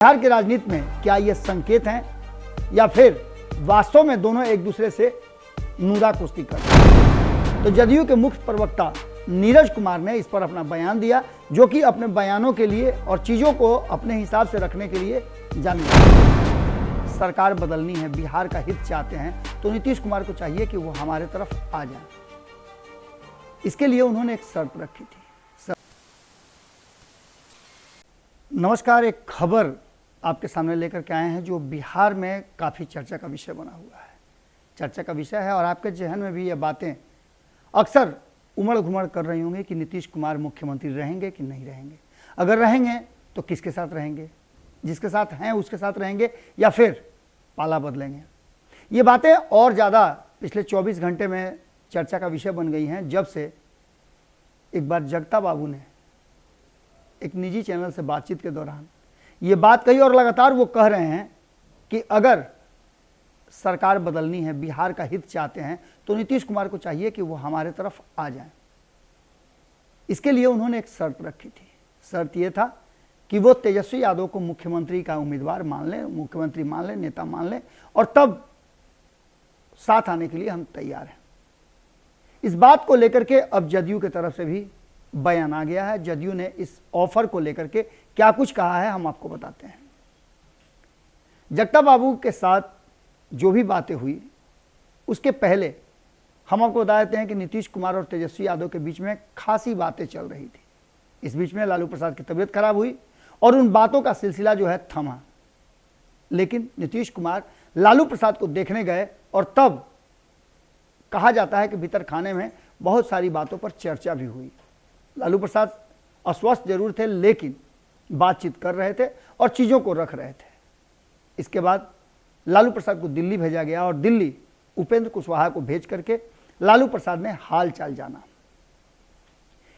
बिहार की राजनीति में क्या ये संकेत हैं या फिर वास्तव में दोनों एक दूसरे से नूरा कुश्ती करते हैं? तो जदयू के मुख्य प्रवक्ता नीरज कुमार ने इस पर अपना बयान दिया, जो कि अपने बयानों के लिए और चीज़ों को अपने हिसाब से रखने के लिए जाने जाते हैं। सरकार बदलनी है, बिहार का हित चाहते हैं, तो नीतीश कुमार को चाहिए कि वो हमारे तरफ आ जाए। इसके लिए उन्होंने एक शर्त रखी थी। नमस्कार, एक खबर आपके सामने लेकर के आए हैं जो बिहार में काफ़ी चर्चा का विषय बना हुआ है, चर्चा का विषय है। और आपके जहन में भी ये बातें अक्सर उमड़ घुमड़ कर रही होंगी कि नीतीश कुमार मुख्यमंत्री रहेंगे कि नहीं रहेंगे। अगर रहेंगे तो किसके साथ रहेंगे, जिसके साथ हैं उसके साथ रहेंगे या फिर पाला बदलेंगे। ये बातें और ज़्यादा पिछले 24 घंटे में चर्चा का विषय बन गई हैं, जब से एक बार जगता बाबू ने एक निजी चैनल से बातचीत के दौरान ये बात कही और लगातार वो कह रहे हैं कि अगर सरकार बदलनी है, बिहार का हित चाहते हैं, तो नीतीश कुमार को चाहिए कि वो हमारे तरफ आ जाएं। इसके लिए उन्होंने एक शर्त रखी थी। शर्त ये था कि वो तेजस्वी यादव को मुख्यमंत्री का उम्मीदवार मान लें, मुख्यमंत्री मान लें, नेता मान लें, और तब साथ आने के लिए हम तैयार हैं। इस बात को लेकर के अब जदयू की तरफ से भी बयान आ गया है। जदयू ने इस ऑफर को लेकर के क्या कुछ कहा है, हम आपको बताते हैं। जगता बाबू के साथ जो भी बातें हुई, उसके पहले हम आपको बता देते हैं कि नीतीश कुमार और तेजस्वी यादव के बीच में खासी बातें चल रही थी। इस बीच में लालू प्रसाद की तबीयत खराब हुई और उन बातों का सिलसिला जो है थमा। लेकिन नीतीश कुमार लालू प्रसाद को देखने गए और तब कहा जाता है कि भीतर खाने में बहुत सारी बातों पर चर्चा भी हुई। लालू प्रसाद अस्वस्थ जरूर थे, लेकिन बातचीत कर रहे थे और चीज़ों को रख रहे थे। इसके बाद लालू प्रसाद को दिल्ली भेजा गया और दिल्ली उपेंद्र कुशवाहा को भेज करके लालू प्रसाद ने हाल चाल जाना।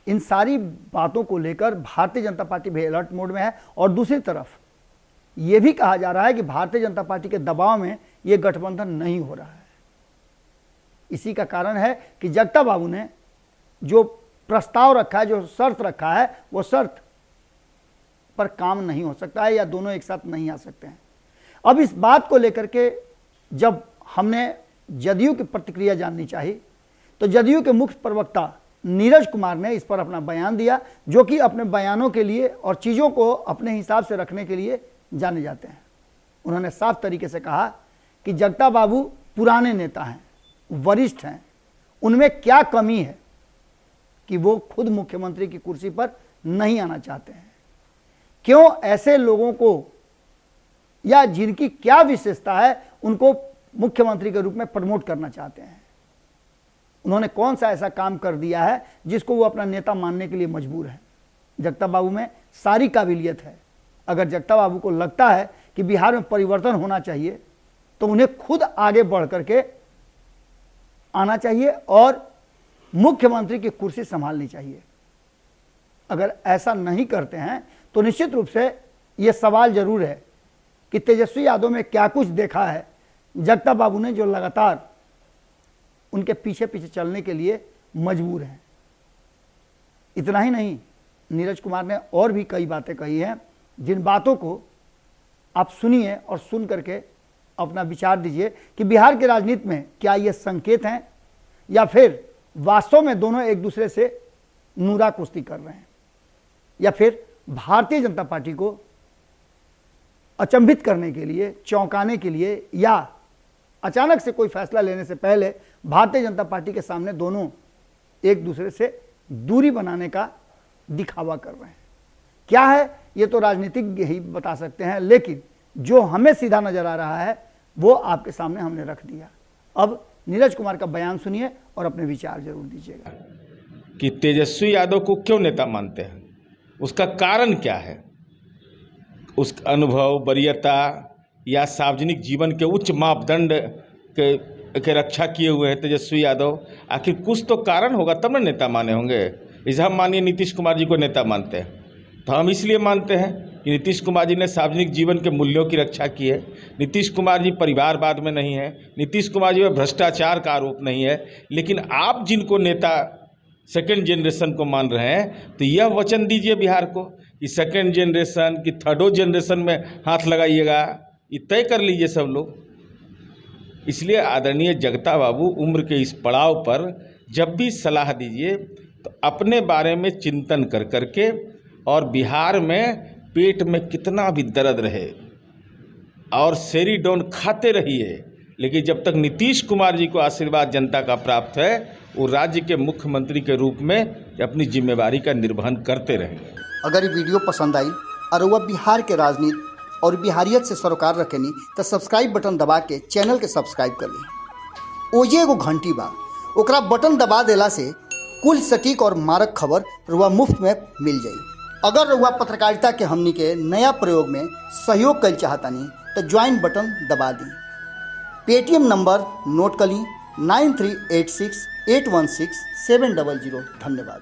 इन सारी बातों को लेकर भारतीय जनता पार्टी भी अलर्ट मोड में है और दूसरी तरफ यह भी कहा जा रहा है कि भारतीय जनता पार्टी के दबाव में यह गठबंधन नहीं हो रहा है। इसी का कारण है कि जगता बाबू ने जो प्रस्ताव रखा है, जो शर्त रखा है, वो शर्त पर काम नहीं हो सकता है या दोनों एक साथ नहीं आ सकते हैं। अब इस बात को लेकर के जब हमने जदयू की प्रतिक्रिया जाननी चाहिए, तो जदयू के मुख्य प्रवक्ता नीरज कुमार ने इस पर अपना बयान दिया, जो कि अपने बयानों के लिए और चीज़ों को अपने हिसाब से रखने के लिए जाने जाते हैं। उन्होंने साफ तरीके से कहा कि जगता बाबू पुराने नेता हैं, वरिष्ठ हैं, उनमें क्या कमी है कि वो खुद मुख्यमंत्री की कुर्सी पर नहीं आना चाहते हैं। क्यों ऐसे लोगों को या जिनकी क्या विशेषता है उनको मुख्यमंत्री के रूप में प्रमोट करना चाहते हैं। उन्होंने कौन सा ऐसा काम कर दिया है जिसको वो अपना नेता मानने के लिए मजबूर है। जगता बाबू में सारी काबिलियत है। अगर जगता बाबू को लगता है कि बिहार में परिवर्तन होना चाहिए, तो उन्हें खुद आगे बढ़ करके आना चाहिए और मुख्यमंत्री की कुर्सी संभालनी चाहिए। अगर ऐसा नहीं करते हैं तो निश्चित रूप से यह सवाल जरूर है कि तेजस्वी यादव में क्या कुछ देखा है जगता बाबू ने, जो लगातार उनके पीछे पीछे चलने के लिए मजबूर हैं। इतना ही नहीं, नीरज कुमार ने और भी कई बातें कही हैं, जिन बातों को आप सुनिए और सुन करके अपना विचार दीजिए कि बिहार की राजनीति में क्या ये संकेत हैं या फिर वास्तव में दोनों एक दूसरे से नूरा कुश्ती कर रहे हैं, या फिर भारतीय जनता पार्टी को अचंभित करने के लिए, चौंकाने के लिए, या अचानक से कोई फैसला लेने से पहले भारतीय जनता पार्टी के सामने दोनों एक दूसरे से दूरी बनाने का दिखावा कर रहे हैं। क्या है ये तो राजनीतिज्ञ ही बता सकते हैं, लेकिन जो हमें सीधा नजर आ रहा है वो आपके सामने हमने रख दिया। अब नीरज कुमार का बयान सुनिए और अपने विचार जरूर दीजिएगा। कि तेजस्वी यादव को क्यों नेता मानते हैं, उसका कारण क्या है। उस अनुभव, वरीयता या सार्वजनिक जीवन के उच्च मापदंड के रक्षा किए हुए हैं तेजस्वी यादव। आखिर कुछ तो कारण होगा, तब ना नेता माने होंगे। इसे हम मानिए नीतीश कुमार जी को नेता मानते हैं, तो हम इसलिए मानते हैं कि नीतीश कुमार जी ने सार्वजनिक जीवन के मूल्यों की रक्षा की है। नीतीश कुमार जी परिवारवाद में नहीं है, नीतीश कुमार जी में भ्रष्टाचार का आरोप नहीं है। लेकिन आप जिनको नेता सेकंड जनरेशन को मान रहे हैं, तो यह वचन दीजिए बिहार को कि सेकेंड जनरेशन कि थर्डो जनरेशन में हाथ लगाइएगा, ये तय कर लीजिए सब लोग। इसलिए आदरणीय जगता बाबू उम्र के इस पड़ाव पर जब भी सलाह दीजिए तो अपने बारे में चिंतन कर करके, और बिहार में पेट में कितना भी दर्द रहे और सेरीडोन खाते रहिए, लेकिन जब तक नीतीश कुमार जी को आशीर्वाद जनता का प्राप्त है, वो राज्य के मुख्यमंत्री के रूप में अपनी जिम्मेवारी का निर्वहन करते रहेंगे। अगर ये वीडियो पसंद आई और वह बिहार के राजनीति और बिहारियत से सरोकार रखेनी तो सब्सक्राइब बटन दबा के चैनल के सब्सक्राइब कर ली। ओजे एगो घंटी बा, ओकरा बटन दबा देला से कुल सटीक और मारक खबर रुआ मुफ्त में मिल जाई। अगर रुआ पत्रकारिता के हमनी के नया प्रयोग में सहयोग कर चाहतानी तो ज्वाइन बटन दबा दी। पेटीएम नंबर नोट कर ली 9386816700। धन्यवाद।